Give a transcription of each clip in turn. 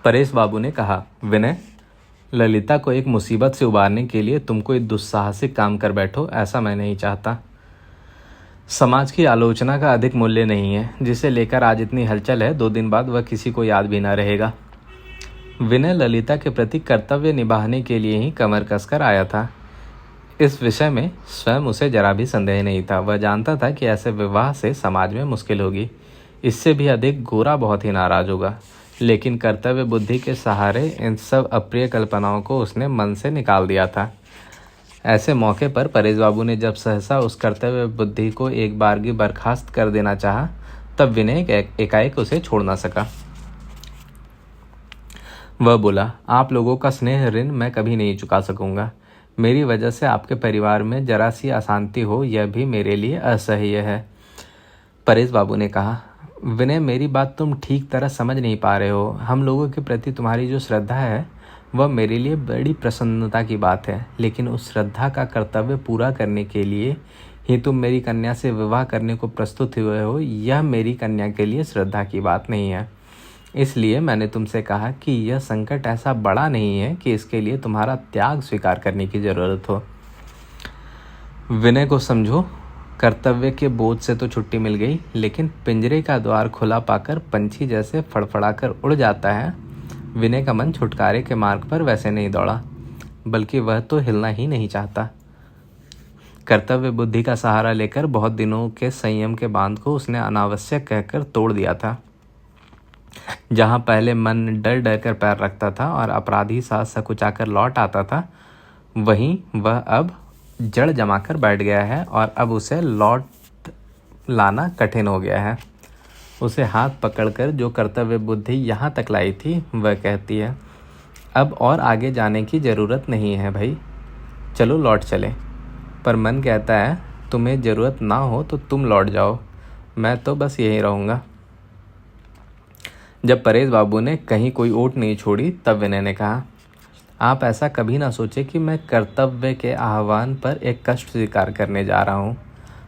परेश बाबू ने कहा, विनय, ललिता को एक मुसीबत से उबारने के लिए तुम कोई दुस्साहसिक काम कर बैठो, ऐसा मैं नहीं चाहता। समाज की आलोचना का अधिक मूल्य नहीं है, जिसे लेकर आज इतनी हलचल है, 2 दिन बाद वह किसी को याद भी न रहेगा। विनय ललिता के प्रति कर्तव्य निभाने के लिए ही कमर कसकर आया था। इस विषय में स्वयं उसे जरा भी संदेह नहीं था। वह जानता था कि ऐसे विवाह से समाज में मुश्किल होगी। इससे भी अधिक गोरा बहुत ही नाराज होगा, लेकिन कर्तव्य बुद्धि के सहारे इन सब अप्रिय कल्पनाओं को उसने मन से निकाल दिया था। ऐसे मौके पर परेश बाबू ने जब सहसा उस कर्तव्य बुद्धि को एक बारगी बर्खास्त कर देना चाहा, तब विनय एकाएक उसे छोड़ ना सका। वह बोला, आप लोगों का स्नेह ऋण मैं कभी नहीं चुका सकूंगा। मेरी वजह से आपके परिवार में जरा सी अशांति हो, यह भी मेरे लिए असह्य है। परेश बाबू ने कहा, विनय, मेरी बात तुम ठीक तरह समझ नहीं पा रहे हो। हम लोगों के प्रति तुम्हारी जो श्रद्धा है वह मेरे लिए बड़ी प्रसन्नता की बात है, लेकिन उस श्रद्धा का कर्तव्य पूरा करने के लिए ही तुम मेरी कन्या से विवाह करने को प्रस्तुत हुए हो, यह मेरी कन्या के लिए श्रद्धा की बात नहीं है। इसलिए मैंने तुमसे कहा कि यह संकट ऐसा बड़ा नहीं है कि इसके लिए तुम्हारा त्याग स्वीकार करने की जरूरत हो। विनय को समझो, कर्तव्य के बोझ से तो छुट्टी मिल गई, लेकिन पिंजरे का द्वार खुला पाकर पंछी जैसे फड़फड़ाकर उड़ जाता है। विनय का मन छुटकारे के मार्ग पर वैसे नहीं दौड़ा, बल्कि वह तो हिलना ही नहीं चाहता। कर्तव्य बुद्धि का सहारा लेकर बहुत दिनों के संयम के बांध को उसने अनावश्यक कहकर तोड़ दिया था। जहां पहले मन डर डर कर पैर रखता था और अपराधी सा सकुचाकर लौट आता था, वहीं वह अब जड़ जमाकर बैठ गया है और अब उसे लौट लाना कठिन हो गया है। उसे हाथ पकड़कर जो कर्तव्य बुद्धि यहाँ तक लाई थी, वह कहती है, अब और आगे जाने की ज़रूरत नहीं है भाई, चलो लौट चले। पर मन कहता है, तुम्हें ज़रूरत ना हो तो तुम लौट जाओ, मैं तो बस यहीं रहूँगा। जब परेश बाबू ने कहीं कोई ओट नहीं छोड़ी, तब विनय ने कहा, आप ऐसा कभी ना सोचे कि मैं कर्तव्य के आह्वान पर एक कष्ट स्वीकार करने जा रहा हूँ।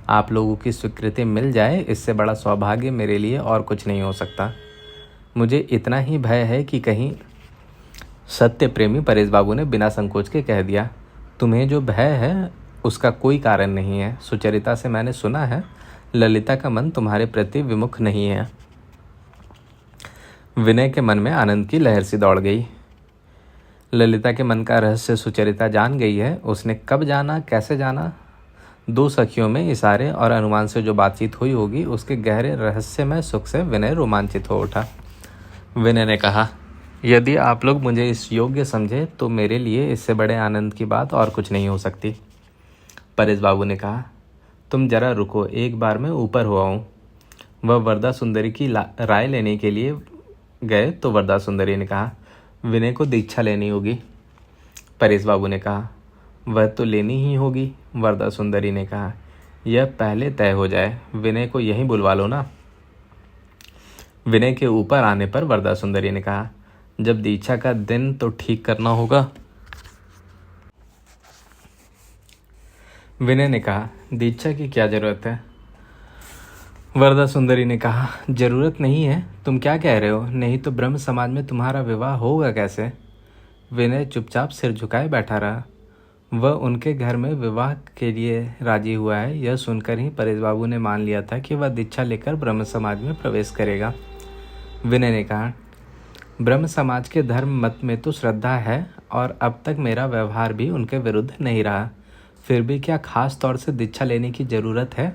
आप लोगों की स्वीकृति मिल जाए, इससे बड़ा सौभाग्य मेरे लिए और कुछ नहीं हो सकता। मुझे इतना ही भय है कि कहीं सत्य प्रेमी परेश बाबू ने बिना संकोच के कह दिया, तुम्हें जो भय है उसका कोई कारण नहीं है। सुचरिता से मैंने सुना है, ललिता का मन तुम्हारे प्रति विमुख नहीं है। विनय के मन में आनंद की लहर सी दौड़ गई। ललिता के मन का रहस्य सुचरिता जान गई है। उसने कब जाना, कैसे जाना, 2 सखियों में इशारे और अनुमान से जो बातचीत हुई होगी, उसके गहरे रहस्यमय सुख से विनय रोमांचित हो उठा। विनय ने कहा, यदि आप लोग मुझे इस योग्य समझे तो मेरे लिए इससे बड़े आनंद की बात और कुछ नहीं हो सकती। परेश बाबू ने कहा, तुम जरा रुको, एक बार मैं ऊपर हुआ हूँ। वह वरदा सुंदरी की राय लेने के लिए गए तो वरदा सुंदरी ने कहा, विनय को दीक्षा लेनी होगी। परेश बाबू ने कहा, वह तो लेनी ही होगी। वरदा सुंदरी ने कहा, यह पहले तय हो जाए, विनय को यहीं बुलवा लो ना। विनय के ऊपर आने पर वरदा सुंदरी ने कहा, जब दीक्षा का दिन तो ठीक करना होगा। विनय ने कहा, दीक्षा की क्या जरूरत है। वरदा सुंदरी ने कहा, जरूरत नहीं है, तुम क्या कह रहे हो, नहीं तो ब्रह्म समाज में तुम्हारा विवाह होगा कैसे। विनय चुपचाप सिर झुकाए बैठा रहा। वह उनके घर में विवाह के लिए राजी हुआ है, यह सुनकर ही परेश बाबू ने मान लिया था कि वह दीक्षा लेकर ब्रह्म समाज में प्रवेश करेगा। विनय ने कहा, ब्रह्म समाज के धर्म मत में तो श्रद्धा है और अब तक मेरा व्यवहार भी उनके विरुद्ध नहीं रहा, फिर भी क्या खास तौर से दीक्षा लेने की ज़रूरत है।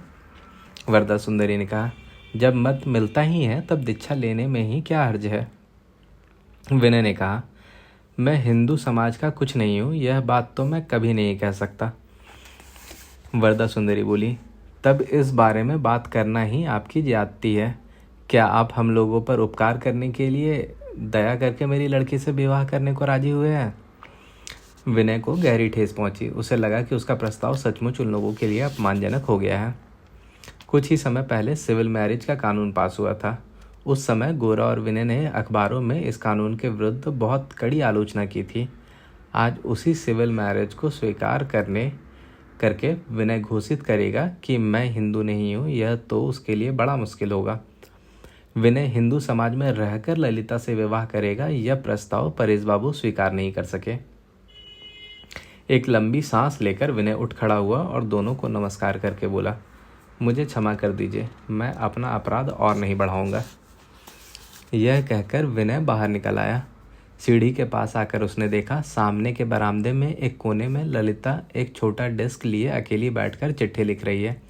वरदा सुंदरी ने कहा, जब मत मिलता ही है तब दीक्षा लेने में ही क्या हर्ज है। विनय ने कहा, मैं हिंदू समाज का कुछ नहीं हूँ, यह बात तो मैं कभी नहीं कह सकता। वरदा सुंदरी बोली, तब इस बारे में बात करना ही आपकी ज्यादती है। क्या आप हम लोगों पर उपकार करने के लिए दया करके मेरी लड़की से विवाह करने को राजी हुए हैं। विनय को गहरी ठेस पहुंची। उसे लगा कि उसका प्रस्ताव सचमुच उन लोगों के लिए अपमानजनक हो गया है। कुछ ही समय पहले सिविल मैरिज का कानून पास हुआ था। उस समय गोरा और विनय ने अखबारों में इस कानून के विरुद्ध बहुत कड़ी आलोचना की थी। आज उसी सिविल मैरिज को स्वीकार करके विनय घोषित करेगा कि मैं हिंदू नहीं हूँ, यह तो उसके लिए बड़ा मुश्किल होगा। विनय हिंदू समाज में रहकर ललिता से विवाह करेगा, यह प्रस्ताव परेश बाबू स्वीकार नहीं कर सके। एक लंबी सांस लेकर विनय उठ खड़ा हुआ और दोनों को नमस्कार करके बोला, मुझे क्षमा कर दीजिए, मैं अपना अपराध और नहीं बढ़ाऊंगा। यह कहकर विनय बाहर निकल आया। सीढ़ी के पास आकर उसने देखा सामने के बरामदे में एक कोने में ललिता एक छोटा डेस्क लिए अकेली बैठकर चिट्ठी लिख रही है।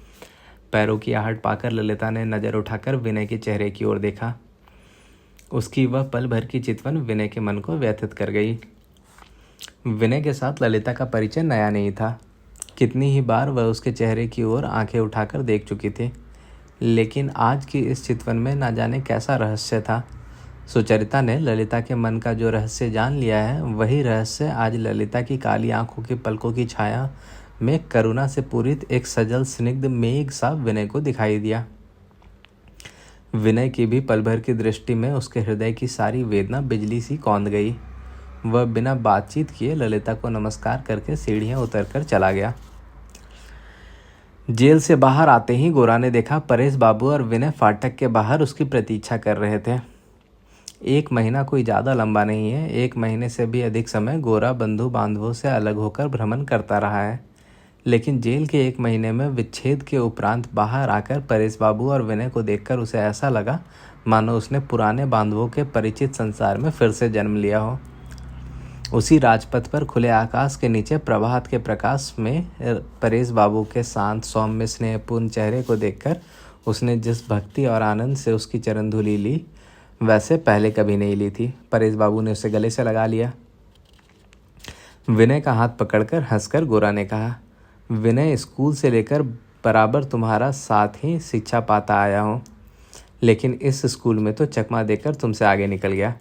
पैरों की आहट पाकर ललिता ने नज़र उठाकर विनय के चेहरे की ओर देखा। उसकी वह पल भर की चितवन विनय के मन को व्यथित कर गई। विनय के साथ ललिता का परिचय नया नहीं था। कितनी ही बार वह उसके चेहरे की ओर आंखें उठाकर देख चुकी थी, लेकिन आज की इस चितवन में ना जाने कैसा रहस्य था। सुचरिता ने ललिता के मन का जो रहस्य जान लिया है, वही रहस्य आज ललिता की काली आंखों की पलकों की छाया में करुणा से पूरित एक सजल स्निग्ध मेघ सा विनय को दिखाई दिया। विनय की भी पल भर की दृष्टि में उसके हृदय की सारी वेदना बिजली सी कौंध गई। वह बिना बातचीत किए ललिता को नमस्कार करके सीढ़ियां उतरकर चला गया। जेल से बाहर आते ही गोरा ने देखा परेश बाबू और विनय फाटक के बाहर उसकी प्रतीक्षा कर रहे थे। 1 महीना कोई ज़्यादा लंबा नहीं है। 1 महीने से भी अधिक समय गोरा बंधु बांधवों से अलग होकर भ्रमण करता रहा है, लेकिन जेल के 1 महीने में विच्छेद के उपरांत बाहर आकर परेश बाबू और विनय को देखकर उसे ऐसा लगा मानो उसने पुराने बांधवों के परिचित संसार में फिर से जन्म लिया हो। उसी राजपथ पर खुले आकाश के नीचे प्रभात के प्रकाश में परेश बाबू के शांत सौम्य स्नेहपूर्ण चेहरे को देखकर उसने जिस भक्ति और आनंद से उसकी चरण धूलि ली, वैसे पहले कभी नहीं ली थी। परेश बाबू ने उसे गले से लगा लिया। विनय का हाथ पकड़कर हंसकर गोरा ने कहा, विनय, स्कूल से लेकर बराबर तुम्हारा साथ ही शिक्षा पाता आया हूँ, लेकिन इस स्कूल में तो चकमा देकर तुमसे आगे निकल गया।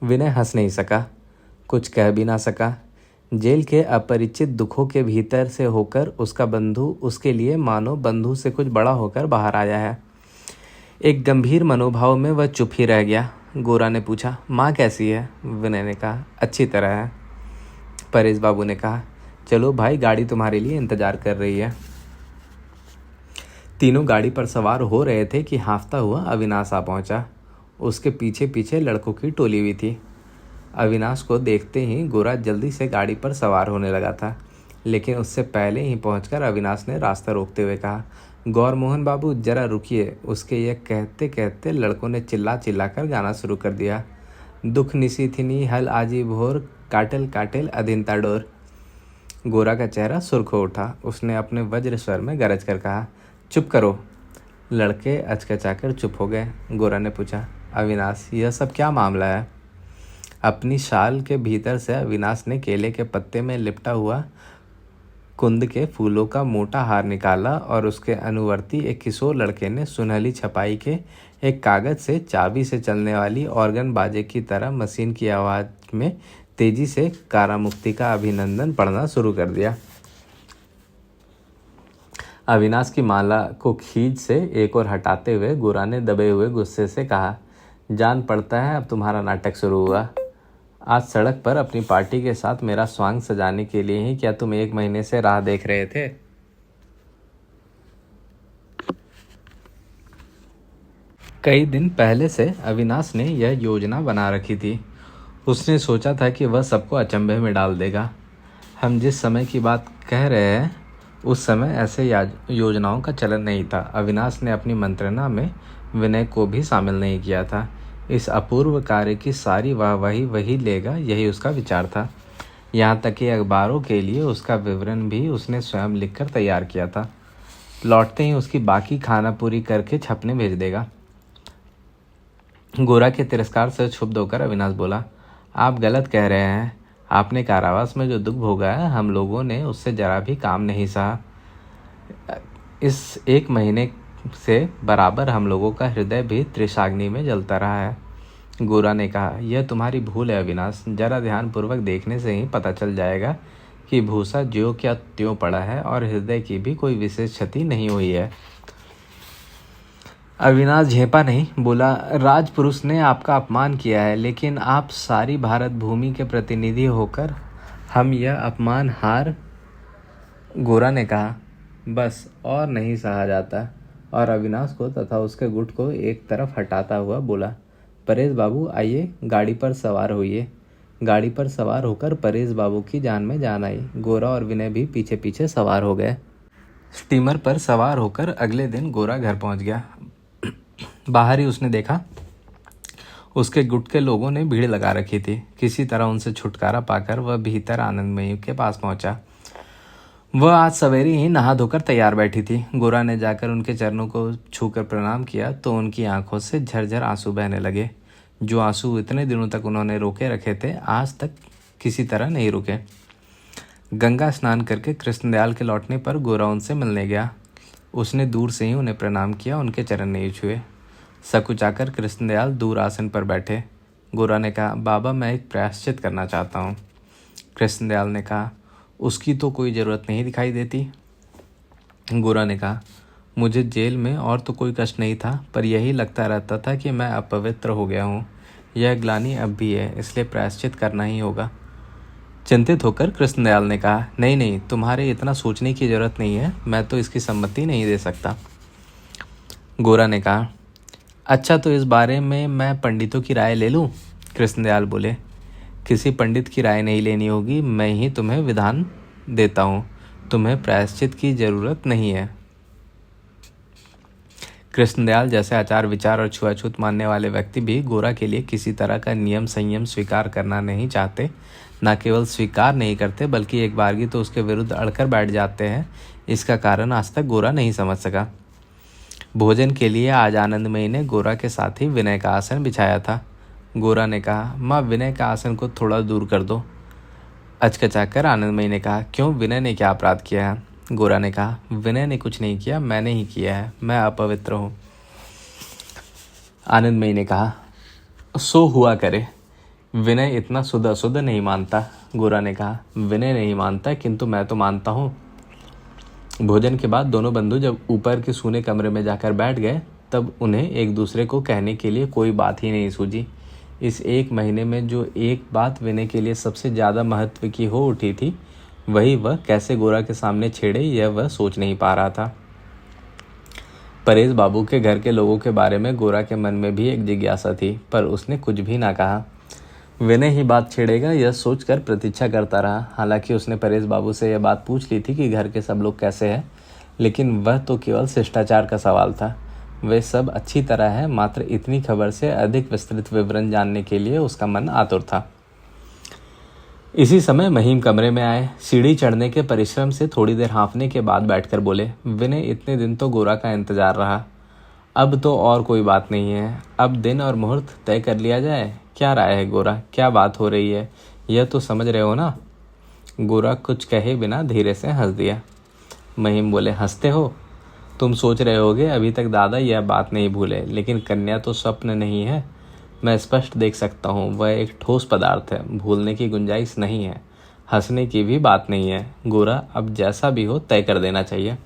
विनय हंस नहीं सका, कुछ कह भी ना सका। जेल के अपरिचित दुखों के भीतर से होकर उसका बंधु उसके लिए मानो बंधु से कुछ बड़ा होकर बाहर आया है। एक गंभीर मनोभाव में वह चुप ही रह गया। गोरा ने पूछा, माँ कैसी है? विनय ने कहा, अच्छी तरह है। परेश बाबू ने कहा, चलो भाई, गाड़ी तुम्हारे लिए इंतजार कर रही है। तीनों गाड़ी पर सवार हो रहे थे कि हाँफता हुआ अविनाश आ पहुंचा। उसके पीछे पीछे लड़कों की टोली भी थी। अविनाश को देखते ही गोरा जल्दी से गाड़ी पर सवार होने लगा था, लेकिन उससे पहले ही पहुंचकर अविनाश ने रास्ता रोकते हुए कहा, गौर मोहन बाबू, जरा रुकिए। उसके यह कहते कहते लड़कों ने चिल्ला चिल्ला कर गाना शुरू कर दिया। दुख निसी थिनी हल आजी भोर, काटल काटल अधीनता डोर। गोरा का चेहरा सुर्ख हो उठा। उसने अपने वज्र स्वर में गरज कर कहा, चुप करो। लड़के अचकचाकर चुप हो गए। गोरा ने पूछा, अविनाश, यह सब क्या मामला है? अपनी शाल के भीतर से अविनाश ने केले के पत्ते में लिपटा हुआ कुंद के फूलों का मोटा हार निकाला और उसके अनुवर्ती एक किशोर लड़के ने सुनहली छपाई के एक कागज से चाबी से चलने वाली ऑर्गन बाजे की तरह मशीन की आवाज़ में तेजी से कारामुक्ति का अभिनंदन पढ़ना शुरू कर दिया। अविनाश की माला को खींच से एक और हटाते हुए गोरा ने दबे हुए गुस्से से कहा, जान पड़ता है अब तुम्हारा नाटक शुरू हुआ। आज सड़क पर अपनी पार्टी के साथ मेरा स्वांग सजाने के लिए ही क्या तुम 1 महीने से राह देख रहे थे? कई दिन पहले से अविनाश ने यह योजना बना रखी थी। उसने सोचा था कि वह सबको अचंभे में डाल देगा। हम जिस समय की बात कह रहे हैं, उस समय ऐसे योजनाओं का चलन नहीं था। अविनाश ने अपनी मंत्रणा में विनय को भी शामिल नहीं किया था। इस अपूर्व कार्य की सारी वाहवाही वही लेगा, यही उसका विचार था। यहाँ तक कि अखबारों के लिए उसका विवरण भी उसने स्वयं लिखकर तैयार किया था। लौटते ही उसकी बाकी खाना पूरी करके छपने भेज देगा। गोरा के तिरस्कार से क्षुब्ध होकर अविनाश बोला, आप गलत कह रहे हैं। आपने कारावास में जो दुख भोगा है, हम लोगों ने उससे जरा भी काम नहीं सहा। इस 1 महीने से बराबर हम लोगों का हृदय भी त्रिशाग्नि में जलता रहा है। गोरा ने कहा, यह तुम्हारी भूल है अविनाश। जरा ध्यानपूर्वक देखने से ही पता चल जाएगा कि भूसा ज्यों क्या त्यों पड़ा है और हृदय की भी कोई विशेष क्षति नहीं हुई है। अविनाश झेपा नहीं, बोला, राजपुरुष ने आपका अपमान किया है, लेकिन आप सारी भारत भूमि के प्रतिनिधि होकर हम यह अपमान हार। गोरा ने कहा, बस और नहीं सहा जाता। और अविनाश को तथा उसके गुट को एक तरफ हटाता हुआ बोला, परेश बाबू आइए, गाड़ी पर सवार होइए। गाड़ी पर सवार होकर परेश बाबू की जान में जान आई। गोरा और विनय भी पीछे पीछे सवार हो गए। स्टीमर पर सवार होकर अगले दिन गोरा घर पहुंच गया। बाहर ही उसने देखा उसके गुट के लोगों ने भीड़ लगा रखी थी। किसी तरह उनसे छुटकारा पाकर वह भीतर आनंदमयी के पास पहुंचा। वह आज सवेरे ही नहा धोकर तैयार बैठी थी। गोरा ने जाकर उनके चरणों को छूकर प्रणाम किया तो उनकी आंखों से झरझर आंसू बहने लगे। जो आंसू इतने दिनों तक उन्होंने रोके रखे थे, आज तक किसी तरह नहीं रुके। गंगा स्नान करके कृष्णदयाल के लौटने पर गोरा उनसे मिलने गया। उसने दूर से ही उन्हें प्रणाम किया, उनके चरण नहीं छुए। सकुचाकर कृष्णदयाल दूर आसन पर बैठे। गोरा ने कहा, बाबा मैं एक प्रायश्चित करना चाहता हूँ। कृष्णदयाल ने कहा, उसकी तो कोई ज़रूरत नहीं दिखाई देती। गोरा ने कहा, मुझे जेल में और तो कोई कष्ट नहीं था, पर यही लगता रहता था कि मैं अपवित्र हो गया हूँ। यह ग्लानि अब भी है, इसलिए प्रायश्चित करना ही होगा। चिंतित होकर कृष्णदयाल ने कहा, नहीं नहीं, तुम्हारे इतना सोचने की जरूरत नहीं है, मैं तो इसकी सम्मति नहीं दे सकता। गोरा ने कहा, अच्छा तो इस बारे में मैं पंडितों की राय ले लूँ? कृष्णदयाल बोले, किसी पंडित की राय नहीं लेनी होगी, मैं ही तुम्हें विधान देता हूँ। तुम्हें प्रायश्चित की जरूरत नहीं है। कृष्णदयाल जैसे आचार विचार और छुआछूत मानने वाले व्यक्ति भी गोरा के लिए किसी तरह का नियम संयम स्वीकार करना नहीं चाहते। न केवल स्वीकार नहीं करते, बल्कि एक बारगी तो उसके विरुद्ध अड़कर बैठ जाते हैं। इसका कारण आज तक गोरा नहीं समझ सका। भोजन के लिए आज आनंदमयी ने गोरा के साथ ही विनय का आसन बिछाया था। गोरा ने कहा, माँ विनय का आसन को थोड़ा दूर कर दो। अचकचाकर आनंदमयी ने कहा, क्यों, विनय ने क्या अपराध किया है? गोरा ने कहा, विनय ने कुछ नहीं किया, मैंने ही किया है, मैं अपवित्र हूँ। आनंदमयी ने कहा, सो हुआ करे, विनय इतना शुद्ध अशुद्ध नहीं मानता। गोरा ने कहा, विनय नहीं मानता, किंतु मैं तो मानता हूँ। भोजन के बाद दोनों बंधु जब ऊपर के सूने कमरे में जाकर बैठ गए, तब उन्हें एक दूसरे को कहने के लिए कोई बात ही नहीं सूझी। इस एक महीने में जो एक बात विनय के लिए सबसे ज़्यादा महत्व की हो उठी थी, वही वह कैसे गोरा के सामने छेड़े, यह वह सोच नहीं पा रहा था। परेश बाबू के घर के लोगों के बारे में गोरा के मन में भी एक जिज्ञासा थी, पर उसने कुछ भी ना कहा। विनय ही बात छेड़ेगा, यह सोचकर प्रतीक्षा करता रहा। हालांकि उसने परेश बाबू से यह बात पूछ ली थी कि घर के सब लोग कैसे हैं, लेकिन वह तो केवल शिष्टाचार का सवाल था। वे सब अच्छी तरह है, मात्र इतनी खबर से अधिक विस्तृत विवरण जानने के लिए उसका मन आतुर था। इसी समय महिम कमरे में आए। सीढ़ी चढ़ने के परिश्रम से थोड़ी देर हाँफने के बाद बैठकर बोले, विनय इतने दिन तो गोरा का इंतजार रहा, अब तो और कोई बात नहीं है। अब दिन और मुहूर्त तय कर लिया जाए। क्या राय है गोरा, क्या बात हो रही है, यह तो समझ रहे हो ना? गोरा कुछ कहे बिना धीरे से हंस दिया। महिम बोले, हंसते हो? तुम सोच रहे होगे अभी तक दादा यह बात नहीं भूले, लेकिन कन्या तो स्वप्न नहीं है। मैं स्पष्ट देख सकता हूँ, वह एक ठोस पदार्थ है, भूलने की गुंजाइश नहीं है, हंसने की भी बात नहीं है। गोरा, अब जैसा भी हो तय कर देना चाहिए।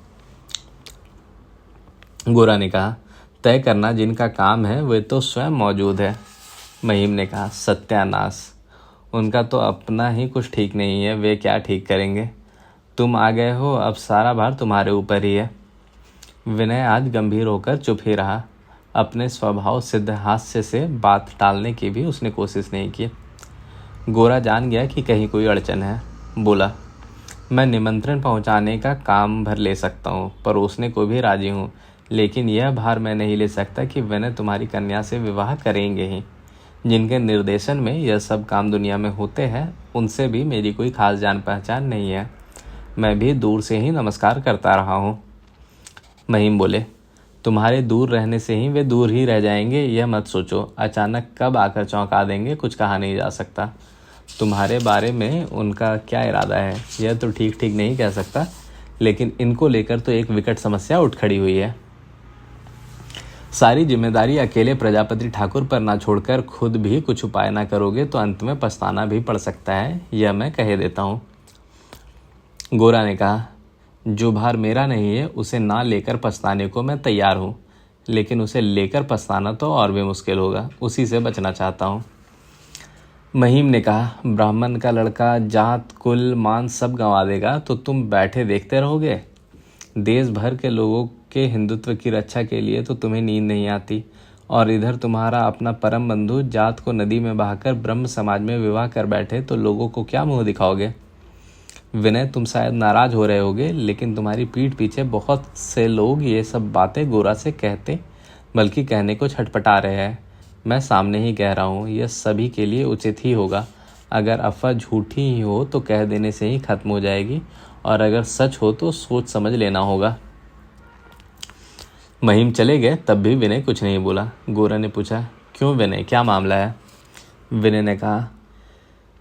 गोरा ने कहा, तय करना जिनका काम है वे तो स्वयं मौजूद है। महिम ने कहा, सत्यानाश, उनका तो अपना ही कुछ ठीक नहीं है, वे क्या ठीक करेंगे? तुम आ गए हो, अब सारा भार तुम्हारे ऊपर ही है। विनय आज गंभीर होकर चुप ही रहा। अपने स्वभाव सिद्ध हास्य से बात टालने की भी उसने कोशिश नहीं की। गोरा जान गया कि कहीं कोई अड़चन है। बोला, मैं निमंत्रण पहुंचाने का काम भर ले सकता हूं, परोसने को भी राजी हूं, लेकिन यह भार मैं नहीं ले सकता कि विनय तुम्हारी कन्या से विवाह करेंगे ही। जिनके निर्देशन में यह सब काम दुनिया में होते हैं, उनसे भी मेरी कोई खास जान पहचान नहीं है। मैं भी दूर से ही नमस्कार करता रहा हूँ। महिम बोले, तुम्हारे दूर रहने से ही वे दूर ही रह जाएंगे, यह मत सोचो। अचानक कब आकर चौंका देंगे, कुछ कहा नहीं जा सकता। तुम्हारे बारे में उनका क्या इरादा है, यह तो ठीक ठीक नहीं कह सकता, लेकिन इनको लेकर तो एक विकट समस्या उठ खड़ी हुई है। सारी जिम्मेदारी अकेले प्रजापति ठाकुर पर ना छोड़कर खुद भी कुछ उपाय ना करोगे तो अंत में पछताना भी पड़ सकता है, यह मैं कह देता हूँ। गोरा ने कहा, जो भार मेरा नहीं है उसे ना लेकर पछताने को मैं तैयार हूँ, लेकिन उसे लेकर पछताना तो और भी मुश्किल होगा, उसी से बचना चाहता हूँ। महिम ने कहा, ब्राह्मण का लड़का जात कुल मान सब गंवा देगा तो तुम बैठे देखते रहोगे? देश भर के लोगों के हिंदुत्व की रक्षा के लिए तो तुम्हें नींद नहीं आती, और इधर तुम्हारा अपना परम बंधु जात को नदी में बहाकर ब्रह्म समाज में विवाह कर बैठे तो लोगों को क्या मुंह दिखाओगे? विनय, तुम शायद नाराज हो रहे होगे, लेकिन तुम्हारी पीठ पीछे बहुत से लोग ये सब बातें गोरा से कहते बल्कि कहने को छटपटा रहे हैं। मैं सामने ही कह रहा हूँ, यह सभी के लिए उचित ही होगा। अगर अफवाह झूठी ही हो तो कह देने से ही खत्म हो जाएगी, और अगर सच हो तो सोच समझ लेना होगा। महिम चले गए तब भी विनय कुछ नहीं बोला। गोरा ने पूछा, क्यों विनय, क्या मामला है? विनय ने कहा,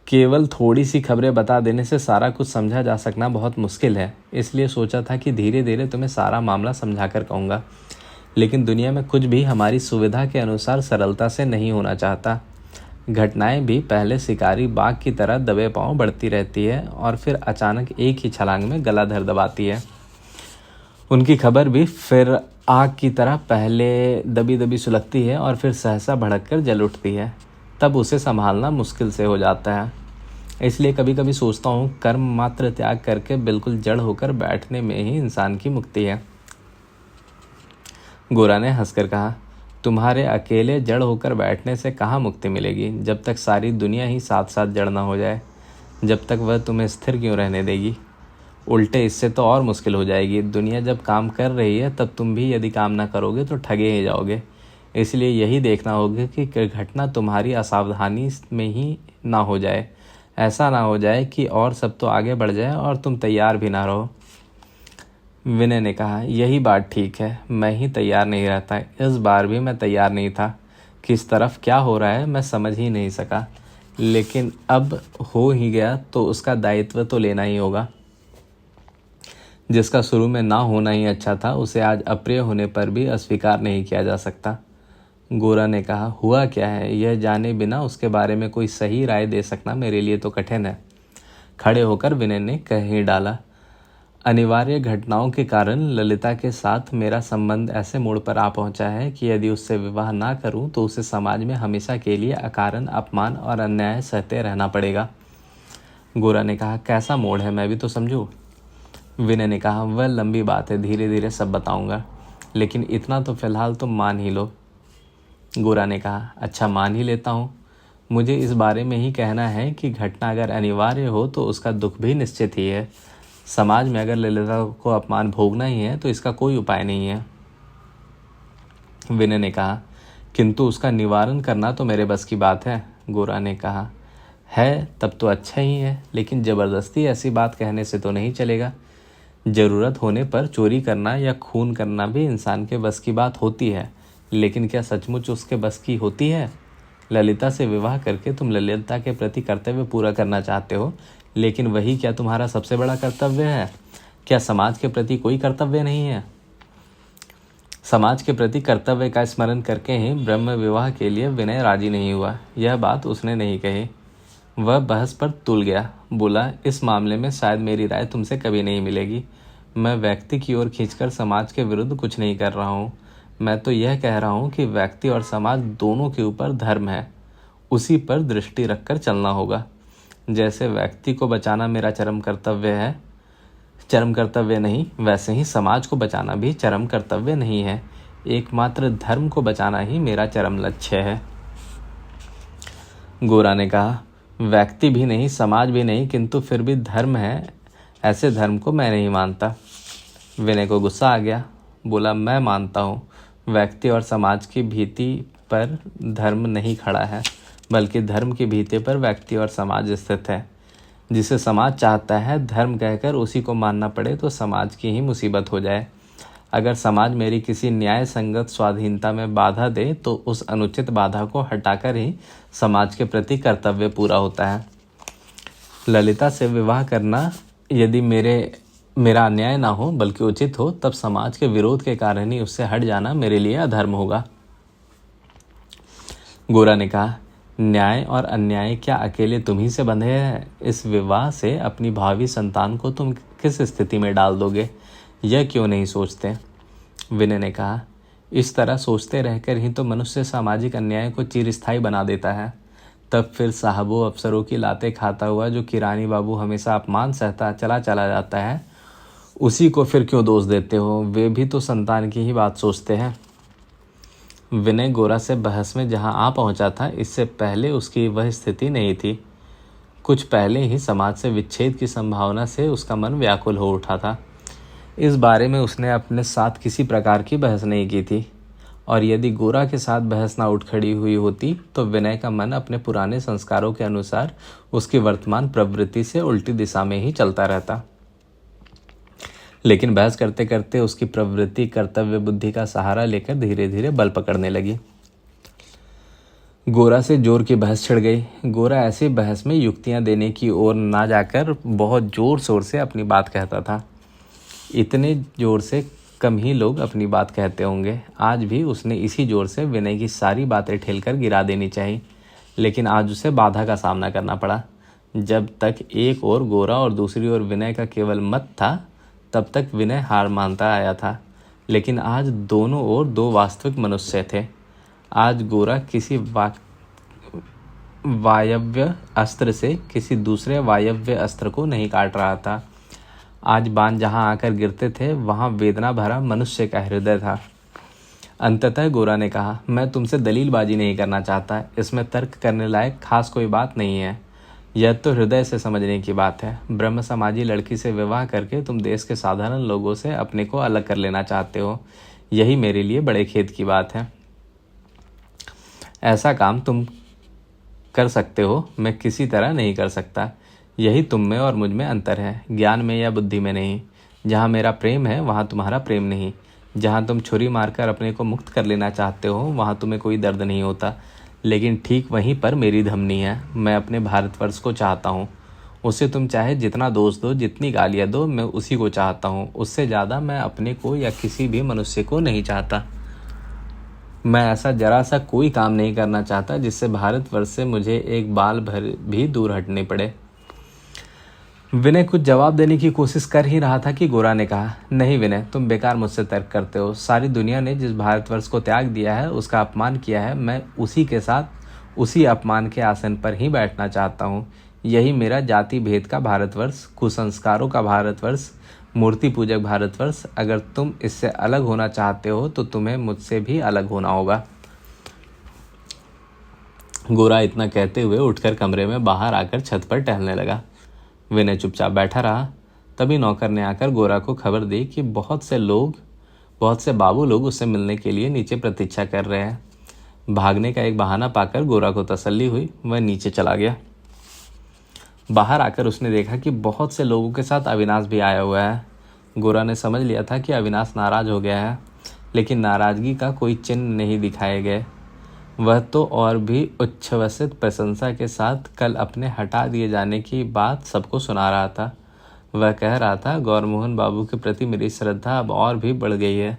केवल थोड़ी सी खबरें बता देने से सारा कुछ समझा जा सकना बहुत मुश्किल है, इसलिए सोचा था कि धीरे धीरे तुम्हें सारा मामला समझा कर कहूँगा। लेकिन दुनिया में कुछ भी हमारी सुविधा के अनुसार सरलता से नहीं होना चाहता। घटनाएं भी पहले शिकारी बाघ की तरह दबे पांव बढ़ती रहती है और फिर अचानक एक ही छलांग में गला धर दबाती है। उनकी खबर भी फिर आग की तरह पहले दबी दबी सुलगती है और फिर सहसा भड़क कर जल उठती है। तब उसे संभालना मुश्किल से हो जाता है। इसलिए कभी कभी सोचता हूँ, कर्म मात्र त्याग करके बिल्कुल जड़ होकर बैठने में ही इंसान की मुक्ति है। गोरा ने हंसकर कहा, तुम्हारे अकेले जड़ होकर बैठने से कहाँ मुक्ति मिलेगी, जब तक सारी दुनिया ही साथ साथ जड़ ना हो जाए। जब तक वह तुम्हें स्थिर क्यों रहने देगी? उल्टे इससे तो और मुश्किल हो जाएगी। दुनिया जब काम कर रही है तब तुम भी यदि काम ना करोगे तो ठगे ही जाओगे। इसलिए यही देखना होगा कि घटना तुम्हारी असावधानी में ही ना हो जाए। ऐसा ना हो जाए कि और सब तो आगे बढ़ जाए और तुम तैयार भी ना रहो। विनय ने कहा, यही बात ठीक है, मैं ही तैयार नहीं रहता। इस बार भी मैं तैयार नहीं था। किस तरफ क्या हो रहा है मैं समझ ही नहीं सका, लेकिन अब हो ही गया तो उसका दायित्व तो लेना ही होगा। जिसका शुरू में ना होना ही अच्छा था, उसे आज अप्रिय होने पर भी अस्वीकार नहीं किया जा सकता। गोरा ने कहा, हुआ क्या है यह जाने बिना उसके बारे में कोई सही राय दे सकना मेरे लिए तो कठिन है। खड़े होकर विनय ने कह ही डाला, अनिवार्य घटनाओं के कारण ललिता के साथ मेरा संबंध ऐसे मोड़ पर आ पहुंचा है कि यदि उससे विवाह ना करूं तो उसे समाज में हमेशा के लिए अकारण अपमान और अन्याय सहते रहना पड़ेगा। गोरा ने कहा, कैसा मोड़ है, मैं भी तो समझूं। विनय ने कहा, वह लंबी बात है, धीरे धीरे सब बताऊंगा, लेकिन इतना तो फिलहाल तुम मान ही लो। गोरा ने कहा, अच्छा मान ही लेता हूँ। मुझे इस बारे में ही कहना है कि घटना अगर अनिवार्य हो तो उसका दुख भी निश्चित ही है। समाज में अगर ललिता को अपमान भोगना ही है तो इसका कोई उपाय नहीं है। विनय ने कहा, किंतु उसका निवारण करना तो मेरे बस की बात है। गोरा ने कहा, है तब तो अच्छा ही है, लेकिन जबरदस्ती ऐसी बात कहने से तो नहीं चलेगा। जरूरत होने पर चोरी करना या खून करना भी इंसान के बस की बात होती है, लेकिन क्या सचमुच उसके बस की होती है? ललिता से विवाह करके तुम ललिता के प्रति कर्तव्य पूरा करना चाहते हो, लेकिन वही क्या तुम्हारा सबसे बड़ा कर्तव्य है? क्या समाज के प्रति कोई कर्तव्य नहीं है? समाज के प्रति कर्तव्य का स्मरण करके ही ब्रह्म विवाह के लिए विनय राजी नहीं हुआ। यह बात उसने नहीं कही। वह बहस पर तुल गया। बोला, इस मामले में शायद मेरी राय तुमसे कभी नहीं मिलेगी। मैं व्यक्ति की ओर खींचकर समाज के विरुद्ध कुछ नहीं कर रहा हूँ। मैं तो यह कह रहा हूँ कि व्यक्ति और समाज दोनों के ऊपर धर्म है, उसी पर दृष्टि रखकर चलना होगा। जैसे व्यक्ति को बचाना मेरा चरम कर्तव्य नहीं, वैसे ही समाज को बचाना भी चरम कर्तव्य नहीं है। एकमात्र धर्म को बचाना ही मेरा चरम लक्ष्य है। गोरा ने कहा, व्यक्ति भी नहीं, समाज भी नहीं, किंतु फिर भी धर्म है, ऐसे धर्म को मैं नहीं मानता। विनय को गुस्सा आ गया। बोला, मैं मानता हूँ। व्यक्ति और समाज की भीति पर धर्म नहीं खड़ा है, बल्कि धर्म की भीति पर व्यक्ति और समाज स्थित है। जिसे समाज चाहता है धर्म कहकर उसी को मानना पड़े तो समाज की ही मुसीबत हो जाए। अगर समाज मेरी किसी न्याय संगत स्वाधीनता में बाधा दे तो उस अनुचित बाधा को हटाकर ही समाज के प्रति कर्तव्य पूरा होता है। ललिता से विवाह करना यदि मेरा अन्याय ना हो बल्कि उचित हो, तब समाज के विरोध के कारण ही उससे हट जाना मेरे लिए अधर्म होगा। गोरा ने कहा, न्याय और अन्याय क्या अकेले तुम ही से बंधे हैं? इस विवाह से अपनी भावी संतान को तुम किस स्थिति में डाल दोगे, यह क्यों नहीं सोचते? विनय ने कहा, इस तरह सोचते रहकर ही तो मनुष्य सामाजिक अन्याय को चिरस्थायी बना देता है। तब फिर साहबों अफसरों की लातें खाता हुआ जो किरानी बाबू हमेशा अपमान सहता चला जाता है, उसी को फिर क्यों दोष देते हो? वे भी तो संतान की ही बात सोचते हैं। विनय गोरा से बहस में जहां आ पहुंचा था, इससे पहले उसकी वह स्थिति नहीं थी। कुछ पहले ही समाज से विच्छेद की संभावना से उसका मन व्याकुल हो उठा था। इस बारे में उसने अपने साथ किसी प्रकार की बहस नहीं की थी, और यदि गोरा के साथ बहस ना उठ खड़ी हुई होती तो विनय का मन अपने पुराने संस्कारों के अनुसार उसकी वर्तमान प्रवृत्ति से उल्टी दिशा में ही चलता रहता। लेकिन बहस करते करते उसकी प्रवृत्ति कर्तव्य बुद्धि का सहारा लेकर धीरे धीरे बल पकड़ने लगी। गोरा से जोर की बहस छिड़ गई। गोरा ऐसी बहस में युक्तियां देने की ओर ना जाकर बहुत जोर शोर से अपनी बात कहता था। इतने जोर से कम ही लोग अपनी बात कहते होंगे। आज भी उसने इसी जोर से विनय की सारी बातें ठेलकर गिरा देनी चाहिए, लेकिन आज उसे बाधा का सामना करना पड़ा। जब तक एक ओर गोरा और दूसरी ओर विनय का केवल मत था, तब तक विनय हार मानता आया था। लेकिन आज दोनों ओर दो वास्तविक मनुष्य थे। आज गोरा किसी वायव्य अस्त्र से किसी दूसरे वायव्य अस्त्र को नहीं काट रहा था। आज बाण जहां आकर गिरते थे, वहां वेदना भरा मनुष्य का हृदय था। अंततः गोरा ने कहा, मैं तुमसे दलीलबाजी नहीं करना चाहता। इसमें तर्क करने लायक खास कोई बात नहीं है। यह तो हृदय से समझने की बात है। ब्रह्म समाजी लड़की से विवाह करके तुम देश के साधारण लोगों से अपने को अलग कर लेना चाहते हो। यही मेरे लिए बड़े खेद की बात है। ऐसा काम तुम कर सकते हो, मैं किसी तरह नहीं कर सकता। यही तुम में और मुझ में अंतर है, ज्ञान में या बुद्धि में नहीं। जहाँ मेरा प्रेम है वहाँ तुम्हारा प्रेम नहीं। जहाँ तुम छुरी मारकर अपने को मुक्त कर लेना चाहते हो, वहाँ तुम्हें कोई दर्द नहीं होता। लेकिन ठीक वहीं पर मेरी धमनी है। मैं अपने भारतवर्ष को चाहता हूँ। उसे तुम चाहे जितना दोष दो, जितनी गालियाँ दो, मैं उसी को चाहता हूँ। उससे ज़्यादा मैं अपने को या किसी भी मनुष्य को नहीं चाहता। मैं ऐसा जरा सा कोई काम नहीं करना चाहता जिससे भारतवर्ष से मुझे एक बाल भर भी दूर हटने पड़े। विनय कुछ जवाब देने की कोशिश कर ही रहा था कि गोरा ने कहा, नहीं विनय, तुम बेकार मुझसे तर्क करते हो। सारी दुनिया ने जिस भारतवर्ष को त्याग दिया है, उसका अपमान किया है। मैं उसी के साथ उसी अपमान के आसन पर ही बैठना चाहता हूँ। यही मेरा जाति भेद का भारतवर्ष, कुसंस्कारों का भारतवर्ष, मूर्ति पूजक भारतवर्ष। अगर तुम इससे अलग होना चाहते हो तो तुम्हें मुझसे भी अलग होना होगा। गोरा इतना कहते हुए उठकर कमरे में बाहर आकर छत पर टहलने लगा। विनय चुपचाप बैठा रहा। तभी नौकर ने आकर गोरा को खबर दी कि बहुत से बाबू लोग उससे मिलने के लिए नीचे प्रतीक्षा कर रहे हैं। भागने का एक बहाना पाकर गोरा को तसल्ली हुई। वह नीचे चला गया। बाहर आकर उसने देखा कि बहुत से लोगों के साथ अविनाश भी आया हुआ है। गोरा ने समझ लिया था कि अविनाश नाराज हो गया है, लेकिन नाराजगी का कोई चिन्ह नहीं दिखाए गए। वह तो और भी उच्छ्वसित प्रशंसा के साथ कल अपने हटा दिए जाने की बात सबको सुना रहा था। वह कह रहा था, गौरमोहन बाबू के प्रति मेरी श्रद्धा अब और भी बढ़ गई है।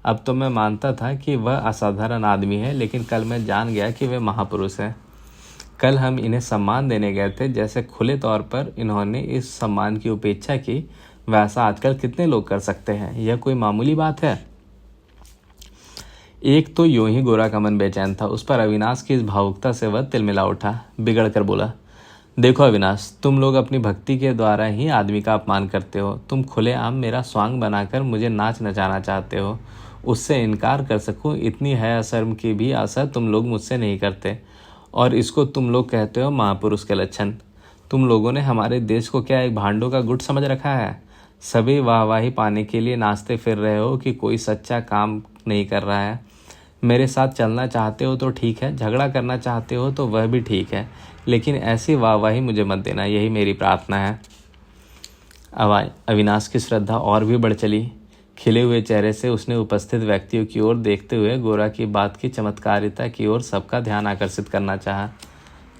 अब तो मैं मानता था कि वह असाधारण आदमी है, लेकिन कल मैं जान गया कि वे महापुरुष हैं। कल हम इन्हें सम्मान देने गए थे, जैसे खुले तौर पर इन्होंने इस सम्मान की उपेक्षा की, वैसा आजकल कितने लोग कर सकते हैं? यह कोई मामूली बात है? एक तो यूं ही गोरा का मन बेचैन था। उस पर अविनाश की इस भावुकता से वह तिलमिला उठा। बिगड़ कर बोला, देखो अविनाश, तुम लोग अपनी भक्ति के द्वारा ही आदमी का अपमान करते हो। तुम खुलेआम मेरा स्वांग बनाकर मुझे नाच नचाना चाहते हो। उससे इनकार कर सकूं इतनी हया शर्म की भी आशा तुम लोग मुझसे नहीं करते, और इसको तुम लोग कहते हो महापुरुष के लक्षण। तुम लोगों ने हमारे देश को क्या एक भांडों का गुट समझ रखा है? सभी वाहवाही पाने के लिए नाचते फिर रहे हो कि कोई सच्चा काम नहीं कर रहा है। मेरे साथ चलना चाहते हो तो ठीक है, झगड़ा करना चाहते हो तो वह भी ठीक है, लेकिन ऐसी वाहवाही मुझे मत देना, यही मेरी प्रार्थना है। अविनाश की श्रद्धा और भी बढ़ चली। खिले हुए चेहरे से उसने उपस्थित व्यक्तियों की ओर देखते हुए गोरा की बात की चमत्कारिता की ओर सबका ध्यान आकर्षित करना चाहा।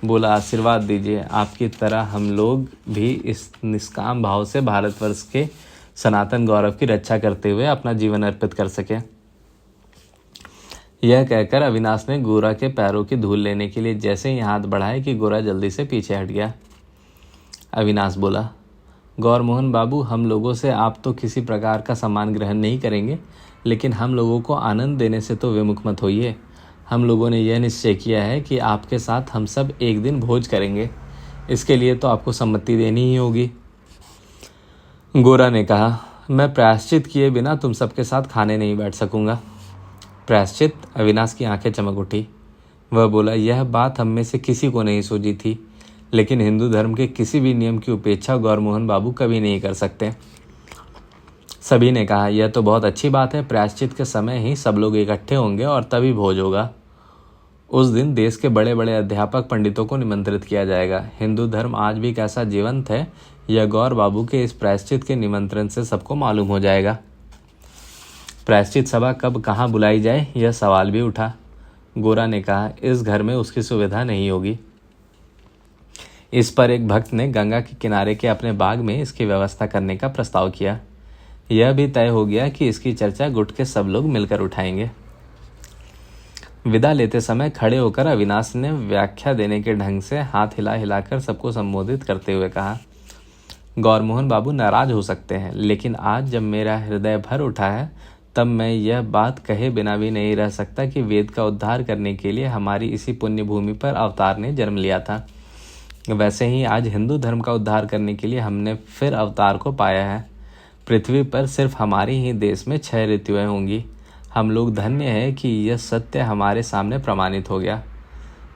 बोला, आशीर्वाद दीजिए, आपकी तरह हम लोग भी इस निष्काम भाव से भारतवर्ष के सनातन गौरव की रक्षा करते हुए अपना जीवन अर्पित कर सके। यह कहकर अविनाश ने गोरा के पैरों की धूल लेने के लिए जैसे ही हाथ बढ़ाए कि गोरा जल्दी से पीछे हट गया। अविनाश बोला, गौरमोहन बाबू, हम लोगों से आप तो किसी प्रकार का सम्मान ग्रहण नहीं करेंगे, लेकिन हम लोगों को आनंद देने से तो विमुख मत होइए। हम लोगों ने यह निश्चय किया है कि आपके साथ हम सब एक दिन भोज करेंगे। इसके लिए तो आपको सम्मति देनी ही होगी। गोरा ने कहा, मैं प्रायश्चित किए बिना तुम सबके साथ खाने नहीं बैठ सकूंगा। प्रायश्चित? अविनाश की आंखें चमक उठी। वह बोला, यह बात हम में से किसी को नहीं सूझी थी, लेकिन हिंदू धर्म के किसी भी नियम की उपेक्षा गौरमोहन बाबू कभी नहीं कर सकते। सभी ने कहा, यह तो बहुत अच्छी बात है। प्रायश्चित के समय ही सब लोग इकट्ठे होंगे और तभी भोज होगा। उस दिन देश के बड़े बड़े अध्यापक पंडितों को निमंत्रित किया जाएगा। हिंदू धर्म आज भी कैसा जीवंत है, यह गौर बाबू के इस प्रायश्चित के निमंत्रण से सबको मालूम हो जाएगा। प्रायश्चित सभा कब कहाँ बुलाई जाए, यह सवाल भी उठा। गोरा ने कहा, इस घर में उसकी सुविधा नहीं होगी। इस पर एक भक्त ने गंगा के किनारे के अपने बाग में इसकी व्यवस्था करने का प्रस्ताव किया। यह भी तय हो गया कि इसकी चर्चा गुट के सब लोग मिलकर उठाएंगे। विदा लेते समय खड़े होकर अविनाश ने व्याख्या देने के ढंग से हाथ हिला हिलाकर सबको संबोधित करते हुए कहा, गौरमोहन बाबू नाराज हो सकते हैं, लेकिन आज जब मेरा हृदय भर उठा है तब मैं यह बात कहे बिना भी नहीं रह सकता कि वेद का उद्धार करने के लिए हमारी इसी पुण्य भूमि पर अवतार ने जन्म लिया था। वैसे ही आज हिंदू धर्म का उद्धार करने के लिए हमने फिर अवतार को पाया है। पृथ्वी पर सिर्फ हमारे ही देश में 6 ऋतुएं होंगी। हम लोग धन्य हैं कि यह सत्य हमारे सामने प्रमाणित हो गया।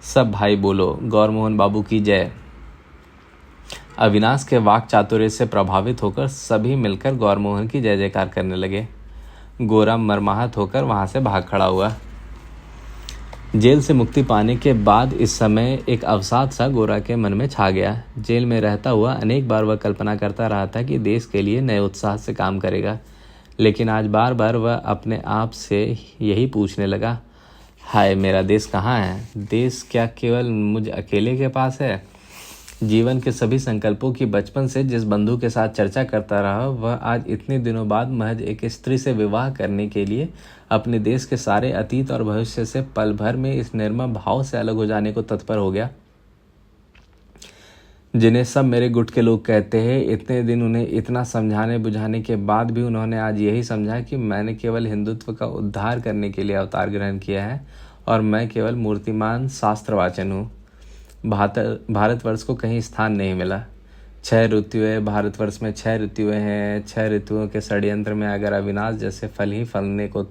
सब भाई बोलो, गौरमोहन बाबू की जय। अविनाश के वाक चातुर्य से प्रभावित होकर सभी मिलकर गौरमोहन की जय जयकार करने लगे। गोरा मरमाहत होकर वहां से भाग खड़ा हुआ। जेल से मुक्ति पाने के बाद इस समय एक अवसाद सा गोरा के मन में छा गया। जेल में रहता हुआ अनेक बार वह कल्पना करता रहा था कि देश के लिए नए उत्साह से काम करेगा, लेकिन आज बार बार वह अपने आप से यही पूछने लगा, हाय मेरा देश कहाँ है? देश क्या केवल मुझ अकेले के पास है? जीवन के सभी संकल्पों की बचपन से जिस बंधु के साथ चर्चा करता रहा, वह आज इतने दिनों बाद महज एक स्त्री से विवाह करने के लिए अपने देश के सारे अतीत और भविष्य से पल भर में इस निर्मम भाव से अलग हो जाने को तत्पर हो गया। जिन्हें सब मेरे गुट के लोग कहते हैं, इतने दिन उन्हें इतना समझाने बुझाने के बाद भी उन्होंने आज यही समझा कि मैंने केवल हिंदुत्व का उद्धार करने के लिए अवतार ग्रहण किया है और मैं केवल मूर्तिमान शास्त्रवाचन हूँ। भारतवर्ष को कहीं स्थान नहीं मिला। 6 ऋतुएं, भारतवर्ष में 6 ऋतुएं हैं। 6 ऋतुओं के षड्यंत्र में अगर अविनाश जैसे फल ही फलने को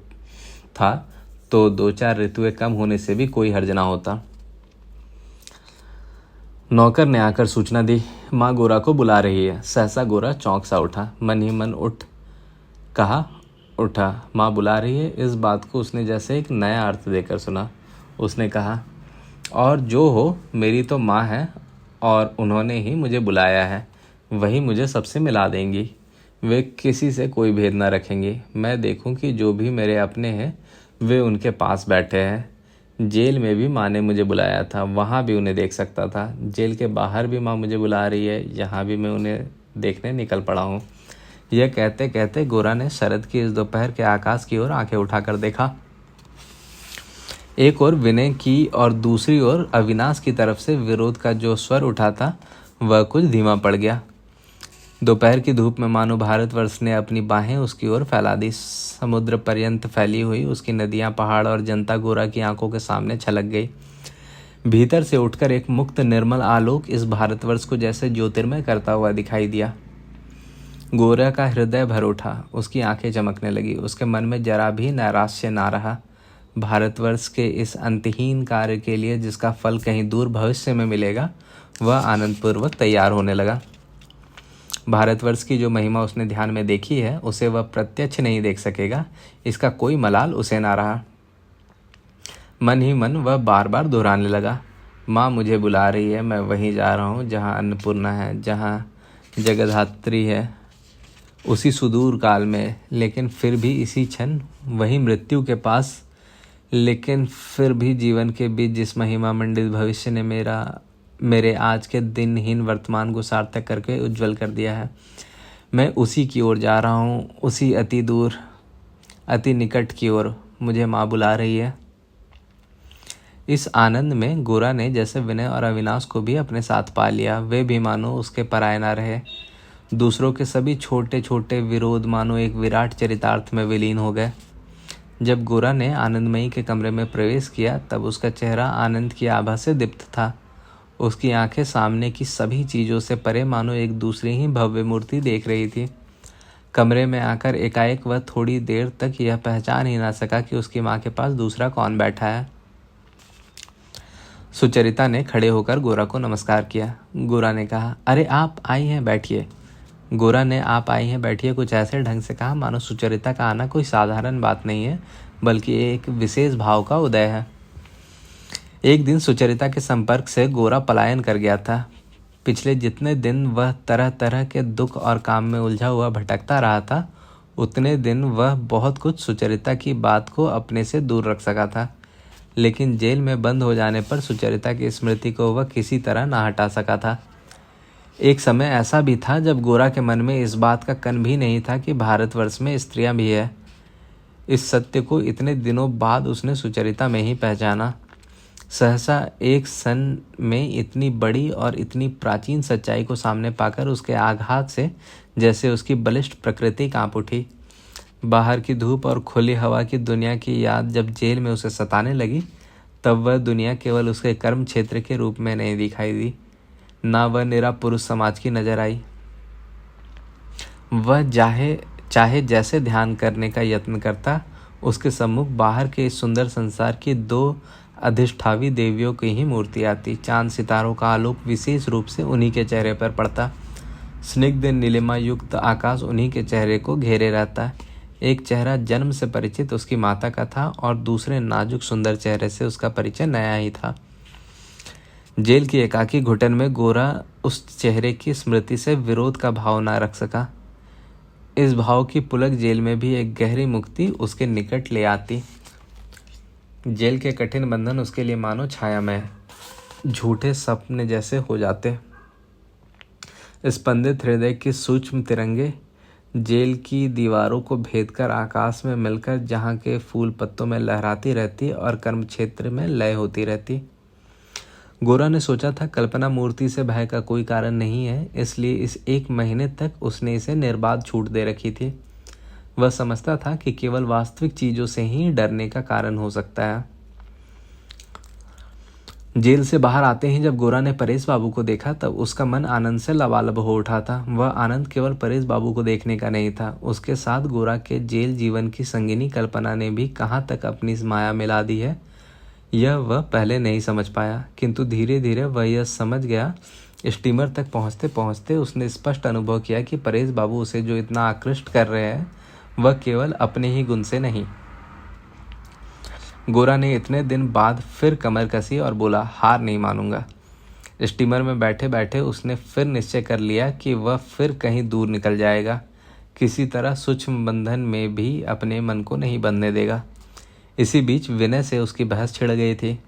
था तो 2-4 ऋतुएं कम होने से भी कोई हर्ज ना होता। नौकर ने आकर सूचना दी, माँ गोरा को बुला रही है। सहसा गोरा चौंक सा उठा। मन ही मन उठा, माँ बुला रही है। इस बात को उसने जैसे एक नया अर्थ देकर सुना। उसने कहा, और जो हो, मेरी तो माँ है और उन्होंने ही मुझे बुलाया है। वही मुझे सबसे मिला देंगी। वे किसी से कोई भेद न रखेंगी। मैं देखूं कि जो भी मेरे अपने हैं वे उनके पास बैठे हैं। जेल में भी माँ ने मुझे बुलाया था, वहाँ भी उन्हें देख सकता था। जेल के बाहर भी माँ मुझे बुला रही है, यहाँ भी मैं उन्हें देखने निकल पड़ा हूँ। यह कहते कहते गोरा ने शरद की इस दोपहर के आकाश की ओर आंखें उठाकर देखा। एक ओर विनय की और दूसरी ओर अविनाश की तरफ से विरोध का जो स्वर उठा था वह कुछ धीमा पड़ गया। दोपहर की धूप में मानो भारतवर्ष ने अपनी बाहें उसकी ओर फैला दी। समुद्र पर्यंत फैली हुई उसकी नदियां, पहाड़ और जनता गोरा की आंखों के सामने छलक गई। भीतर से उठकर एक मुक्त निर्मल आलोक इस भारतवर्ष को जैसे ज्योतिर्मय करता हुआ दिखाई दिया। गोरा का हृदय भर उठा, उसकी आंखें चमकने लगी। उसके मन में जरा भी नैराश्य ना रहा। भारतवर्ष के इस अंतहीन कार्य के लिए जिसका फल कहीं दूर भविष्य में मिलेगा, वह आनंदपूर्वक तैयार होने लगा। भारतवर्ष की जो महिमा उसने ध्यान में देखी है उसे वह प्रत्यक्ष नहीं देख सकेगा, इसका कोई मलाल उसे ना रहा। मन ही मन वह बार बार दोहराने लगा, माँ मुझे बुला रही है, मैं वहीं जा रहा हूँ जहाँ अन्नपूर्णा है, जहाँ जगधात्री है, उसी सुदूर काल में, लेकिन फिर भी इसी क्षण वही मृत्यु के पास। लेकिन फिर भी जीवन के बीच जिस महिमा मंडित भविष्य ने मेरे आज के दिनहीन वर्तमान को सार्थक करके उज्जवल कर दिया है, मैं उसी की ओर जा रहा हूँ, उसी अति दूर अति निकट की ओर। मुझे माँ बुला रही है। इस आनंद में गोरा ने जैसे विनय और अविनाश को भी अपने साथ पा लिया। वे भी मानो उसके पराये न रहे। दूसरों के सभी छोटे छोटे विरोध मानो एक विराट चरितार्थ में विलीन हो गए। जब गोरा ने आनंदमयी के कमरे में प्रवेश किया तब उसका चेहरा आनंद की आभा से दीप्त था। उसकी आंखें सामने की सभी चीज़ों से परे मानो एक दूसरी ही भव्य मूर्ति देख रही थी। कमरे में आकर एकाएक वह थोड़ी देर तक यह पहचान ही ना सका कि उसकी माँ के पास दूसरा कौन बैठा है। सुचरिता ने खड़े होकर गोरा को नमस्कार किया। गोरा ने कहा, अरे आप आई हैं, बैठिए। गोरा ने आप आई हैं बैठिए कुछ ऐसे ढंग से कहा मानो सुचरिता का आना कोई साधारण बात नहीं है, बल्कि एक विशेष भाव का उदय है। एक दिन सुचरिता के संपर्क से गोरा पलायन कर गया था। पिछले जितने दिन वह तरह तरह के दुख और काम में उलझा हुआ भटकता रहा था, उतने दिन वह बहुत कुछ सुचरिता की बात को अपने से दूर रख सका था। लेकिन जेल में बंद हो जाने पर सुचरिता की स्मृति को वह किसी तरह ना हटा सका था। एक समय ऐसा भी था जब गोरा के मन में इस बात का कन भी नहीं था कि भारतवर्ष में स्त्रियां भी है। इस सत्य को इतने दिनों बाद उसने सुचरिता में ही पहचाना। सहसा एक सन में इतनी बड़ी और इतनी प्राचीन सच्चाई को सामने पाकर उसके आघात से जैसे उसकी बलिष्ठ प्रकृति कांप उठी। बाहर की धूप और खुली हवा की दुनिया की याद जब जेल में उसे सताने लगी, तब वह दुनिया केवल उसके कर्म क्षेत्र के रूप में नहीं दिखाई दी, ना वह निरा पुरुष समाज की नजर आई। वह चाहे जैसे ध्यान करने का यत्न करता, उसके सम्मुख बाहर के इस सुंदर संसार की दो अधिष्ठावी देवियों की ही मूर्ति आती। चांद सितारों का आलोक विशेष रूप से उन्हीं के चेहरे पर पड़ता। स्निग्ध नीलिमा युक्त आकाश उन्हीं के चेहरे को घेरे रहता। एक चेहरा जन्म से परिचित उसकी माता का था और दूसरे नाजुक सुंदर चेहरे से उसका परिचय नया ही था। जेल की एकाकी घुटन में गोरा उस चेहरे की स्मृति से विरोध का भाव न रख सका। इस भाव की पुलक जेल में भी एक गहरी मुक्ति उसके निकट ले आती। जेल के कठिन बंधन उसके लिए मानो छायामय झूठे सपने जैसे हो जाते। स्पंदित हृदय के सूक्ष्म तिरंगे जेल की दीवारों को भेदकर आकाश में मिलकर जहाँ के फूल पत्तों में लहराती रहती और कर्म क्षेत्र में लय होती रहती। गोरा ने सोचा था कल्पना मूर्ति से भय का कोई कारण नहीं है, इसलिए इस एक महीने तक उसने इसे निर्बाध छूट दे रखी थी। वह समझता था कि केवल वास्तविक चीजों से ही डरने का कारण हो सकता है। जेल से बाहर आते ही जब गोरा ने परेश बाबू को देखा, तब उसका मन आनंद से लबालब हो उठा था। वह आनंद केवल परेश बाबू को देखने का नहीं था, उसके साथ गोरा के जेल जीवन की संगिनी कल्पना ने भी कहाँ तक अपनी माया मिला दी है, यह वह पहले नहीं समझ पाया। किंतु धीरे धीरे वह यह समझ गया। स्टीमर तक पहुँचते पहुँचते उसने स्पष्ट अनुभव किया कि परेश बाबू उसे जो इतना आकृष्ट कर रहे हैं, वह केवल अपने ही गुण से नहीं। गोरा ने इतने दिन बाद फिर कमर कसी और बोला, हार नहीं मानूंगा। स्टीमर में बैठे बैठे उसने फिर निश्चय कर लिया कि वह फिर कहीं दूर निकल जाएगा। किसी तरह सूक्ष्म बंधन में भी अपने मन को नहीं बंधने देगा। इसी बीच विनय से उसकी बहस छिड़ गई थी।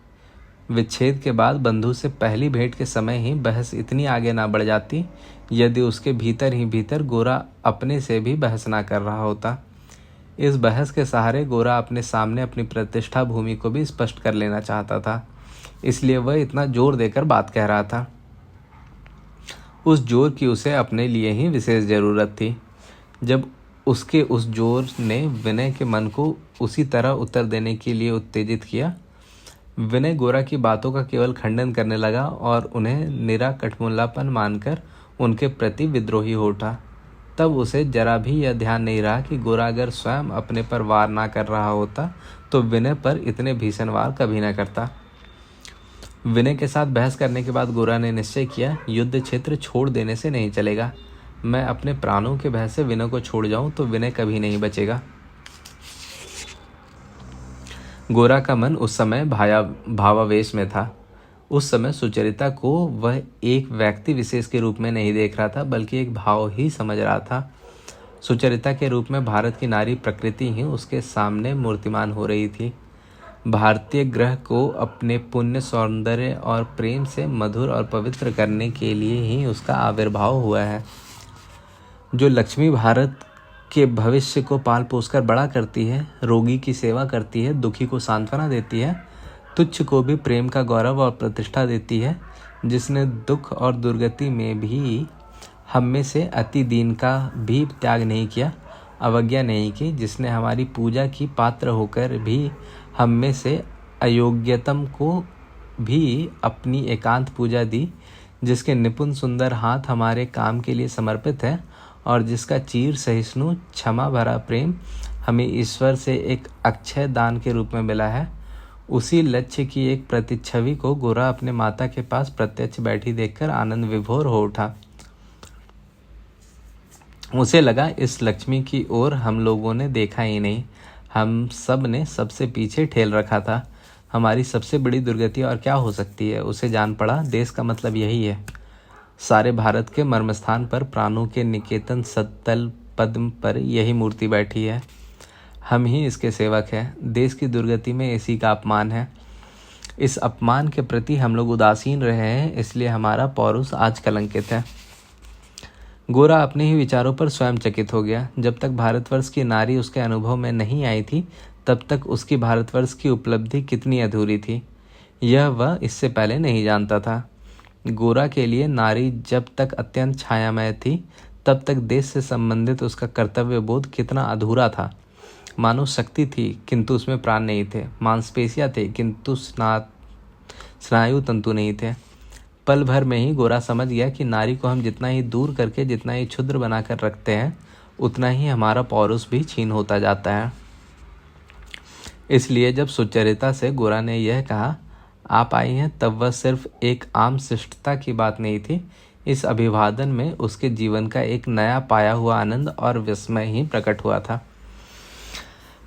विच्छेद के बाद बंधु से पहली भेंट के समय ही बहस इतनी आगे ना बढ़ जाती, यदि उसके भीतर ही भीतर गोरा अपने से भी बहस ना कर रहा होता। इस बहस के सहारे गोरा अपने सामने अपनी प्रतिष्ठा भूमि को भी स्पष्ट कर लेना चाहता था, इसलिए वह इतना जोर देकर बात कह रहा था। उस जोर की उसे अपने लिए ही विशेष जरूरत थी। जब उसके उस जोर ने विनय के मन को उसी तरह उत्तर देने के लिए उत्तेजित किया, विनय गोरा की बातों का केवल खंडन करने लगा और उन्हें निरा कठमुल्लापन मानकर उनके प्रति विद्रोही हो उठा। तब उसे जरा भी यह ध्यान नहीं रहा कि गोरा अगर स्वयं अपने पर वार ना कर रहा होता तो विनय पर इतने भीषण वार कभी न करता। विनय के साथ बहस करने के बाद गोरा ने निश्चय किया, युद्ध क्षेत्र छोड़ देने से नहीं चलेगा। मैं अपने प्राणों के भय से विनय को छोड़ जाऊं तो विनय कभी नहीं बचेगा। गोरा का मन उस समय भावावेश में था। उस समय सुचरिता को वह एक व्यक्ति विशेष के रूप में नहीं देख रहा था, बल्कि एक भाव ही समझ रहा था। सुचरिता के रूप में भारत की नारी प्रकृति ही उसके सामने मूर्तिमान हो रही थी। भारतीय ग्रह को अपने पुण्य, सौंदर्य और प्रेम से मधुर और पवित्र करने के लिए ही उसका आविर्भाव हुआ है। जो लक्ष्मी भारत के भविष्य को पाल पोसकर बड़ा करती है, रोगी की सेवा करती है, दुखी को सांत्वना देती है, तुच्छ को भी प्रेम का गौरव और प्रतिष्ठा देती है, जिसने दुख और दुर्गति में भी हम में से अति दीन का भी त्याग नहीं किया, अवज्ञा नहीं की, जिसने हमारी पूजा की पात्र होकर भी हम में से अयोग्यतम को भी अपनी एकांत पूजा दी, जिसके निपुण सुंदर हाथ हमारे काम के लिए समर्पित है और जिसका चीर सहिष्णु क्षमा भरा प्रेम हमें ईश्वर से एक अक्षय दान के रूप में मिला है, उसी लक्ष्य की एक प्रतिच्छवि को गोरा अपने माता के पास प्रत्यक्ष बैठी देखकर आनंद विभोर हो उठा। उसे लगा इस लक्ष्मी की ओर हम लोगों ने देखा ही नहीं, हम सब ने सबसे पीछे ठेल रखा था। हमारी सबसे बड़ी दुर्गति और क्या हो सकती है। उसे जान पड़ा देश का मतलब यही है। सारे भारत के मर्मस्थान पर प्राणों के निकेतन सत्तल पद्म पर यही मूर्ति बैठी है। हम ही इसके सेवक हैं। देश की दुर्गति में इसी का अपमान है। इस अपमान के प्रति हम लोग उदासीन रहे हैं, इसलिए हमारा पौरुष आज कलंकित है। गोरा अपने ही विचारों पर स्वयं चकित हो गया। जब तक भारतवर्ष की नारी उसके अनुभव में नहीं आई थी, तब तक उसकी भारतवर्ष की उपलब्धि कितनी अधूरी थी, यह वह इससे पहले नहीं जानता था। गोरा के लिए नारी जब तक अत्यंत छायामय थी, तब तक देश से संबंधित उसका कर्तव्य बोध कितना अधूरा था। मानो शक्ति थी किंतु उसमें प्राण नहीं थे, मांसपेशियां थे किंतु स्नायु तंतु नहीं थे। पल भर में ही गोरा समझ गया कि नारी को हम जितना ही दूर करके, जितना ही क्षुद्र बनाकर रखते हैं, उतना ही हमारा पौरुष भी छीन होता जाता है। इसलिए जब सुचरिता से गोरा ने यह कहा आप आई हैं, तब वह सिर्फ एक आम शिष्टता की बात नहीं थी। इस अभिवादन में उसके जीवन का एक नया पाया हुआ आनंद और विस्मय ही प्रकट हुआ था।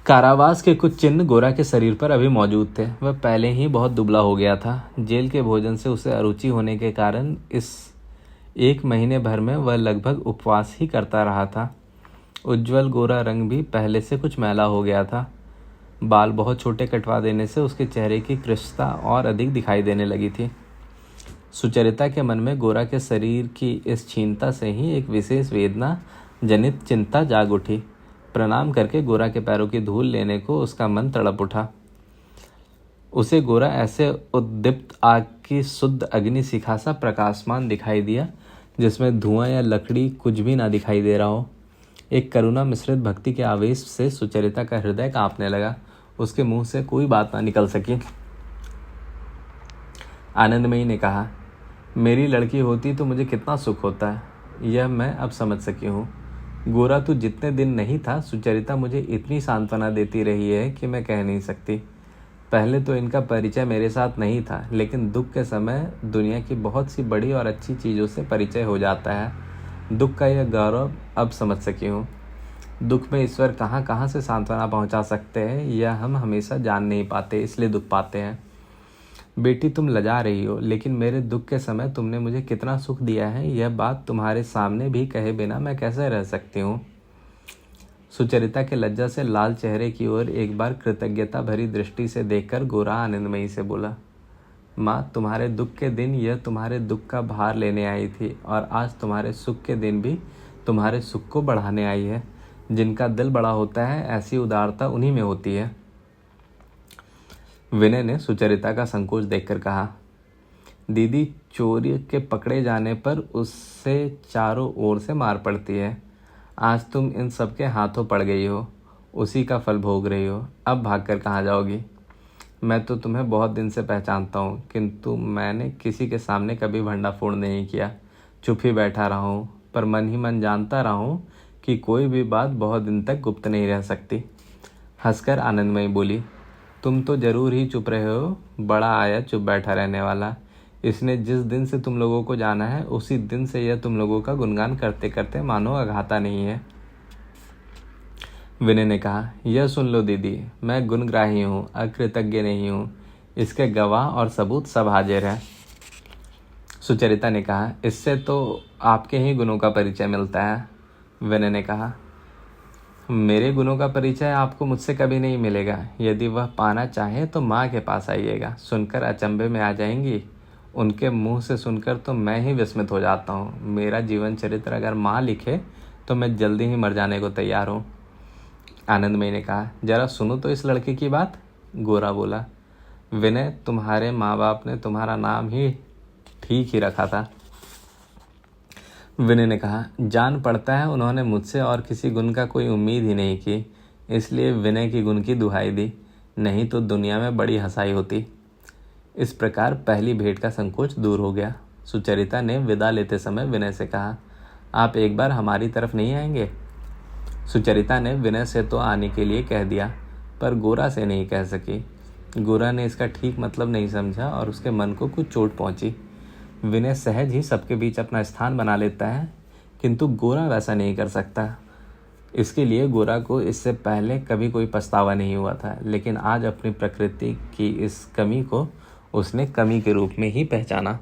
कारावास के कुछ चिन्ह गोरा के शरीर पर अभी मौजूद थे। वह पहले ही बहुत दुबला हो गया था। जेल के भोजन से उसे अरुचि होने के कारण इस 1 महीने भर में वह लगभग उपवास ही करता रहा था। उज्ज्वल गोरा रंग भी पहले से कुछ मैला हो गया था। बाल बहुत छोटे कटवा देने से उसके चेहरे की कृशता और अधिक दिखाई देने लगी थी। सुचरिता के मन में गोरा के शरीर की इस क्षीणता से ही एक विशेष वेदना जनित चिंता जाग उठी। प्रणाम करके गोरा के पैरों की धूल लेने को उसका मन तड़प उठा। उसे गोरा ऐसे उद्दीप्त आग की शुद्ध अग्नि शिखा सा प्रकाशमान दिखाई दिया, जिसमें धुआं या लकड़ी कुछ भी ना दिखाई दे रहा हो। एक करुणा मिश्रित भक्ति के आवेश से सुचरिता का हृदय कांपने लगा। उसके मुंह से कोई बात ना निकल सकी। आनंदमयी ने कहा, मेरी लड़की होती तो मुझे कितना सुख होता है, यह मैं अब समझ सकी हूँ। गोरा तू जितने दिन नहीं था, सुचरिता मुझे इतनी सांत्वना देती रही है कि मैं कह नहीं सकती। पहले तो इनका परिचय मेरे साथ नहीं था, लेकिन दुख के समय दुनिया की बहुत सी बड़ी और अच्छी चीज़ों से परिचय हो जाता है। दुख का यह गौरव अब समझ सकी हूँ। दुख में ईश्वर कहाँ कहाँ से सांत्वना पहुँचा सकते हैं, यह हम हमेशा जान नहीं पाते, इसलिए दुख पाते हैं। बेटी तुम लजा रही हो, लेकिन मेरे दुख के समय तुमने मुझे कितना सुख दिया है, यह बात तुम्हारे सामने भी कहे बिना मैं कैसे रह सकती हूँ। सुचरिता के लज्जा से लाल चेहरे की ओर एक बार कृतज्ञता भरी दृष्टि से देखकर गोरा आनंदमयी से बोला, माँ, तुम्हारे दुख के दिन यह तुम्हारे दुख का भार लेने आई थी, और आज तुम्हारे सुख के दिन भी तुम्हारे सुख को बढ़ाने आई है। जिनका दिल बड़ा होता है, ऐसी उदारता उन्हीं में होती है। विनय ने सुचरिता का संकोच देखकर कहा, दीदी, चोरी के पकड़े जाने पर उससे चारों ओर से मार पड़ती है। आज तुम इन सबके हाथों पड़ गई हो, उसी का फल भोग रही हो। अब भागकर कहाँ जाओगी? मैं तो तुम्हें बहुत दिन से पहचानता हूँ, किंतु मैंने किसी के सामने कभी भंडाफोड़ नहीं किया। चुप ही बैठा रहा हूँ, पर मन ही मन जानता रहा हूँ कि कोई भी बात बहुत दिन तक गुप्त नहीं रह सकती। हंसकर आनंदमयी बोली, तुम तो जरूर ही चुप रहे हो। बड़ा आया चुप बैठा रहने वाला। इसने जिस दिन से तुम लोगों को जाना है, उसी दिन से यह तुम लोगों का गुणगान करते करते मानो अघाता नहीं है। विनय ने कहा, यह सुन लो दीदी, मैं गुणग्राही हूँ, अकृतज्ञ नहीं हूँ। इसके गवाह और सबूत सब हाजिर हैं। सुचरिता ने कहा, इससे तो आपके ही गुणों का परिचय मिलता है। विनय ने कहा, मेरे गुणों का परिचय आपको मुझसे कभी नहीं मिलेगा। यदि वह पाना चाहे तो माँ के पास आइएगा। सुनकर अचंभे में आ जाएंगी। उनके मुंह से सुनकर तो मैं ही विस्मित हो जाता हूँ। मेरा जीवन चरित्र अगर माँ लिखे तो मैं जल्दी ही मर जाने को तैयार हूँ। आनंदमयी ने कहा, जरा सुनो तो इस लड़के की बात। गोरा बोला, विनय, तुम्हारे माँ बाप ने तुम्हारा नाम ही ठीक ही रखा था। विनय ने कहा, जान पड़ता है उन्होंने मुझसे और किसी गुण का कोई उम्मीद ही नहीं की, इसलिए विनय की गुण की दुहाई दी, नहीं तो दुनिया में बड़ी हंसाई होती। इस प्रकार पहली भेंट का संकोच दूर हो गया। सुचरिता ने विदा लेते समय विनय से कहा, आप एक बार हमारी तरफ नहीं आएंगे? सुचरिता ने विनय से तो आने के लिए कह दिया, पर गोरा से नहीं कह सकी। गोरा ने इसका ठीक मतलब नहीं समझा और उसके मन को कुछ चोट पहुंची। विनय सहज ही सबके बीच अपना स्थान बना लेता है, किंतु गोरा वैसा नहीं कर सकता। इसके लिए गोरा को इससे पहले कभी कोई पछतावा नहीं हुआ था, लेकिन आज अपनी प्रकृति की इस कमी को उसने कमी के रूप में ही पहचाना।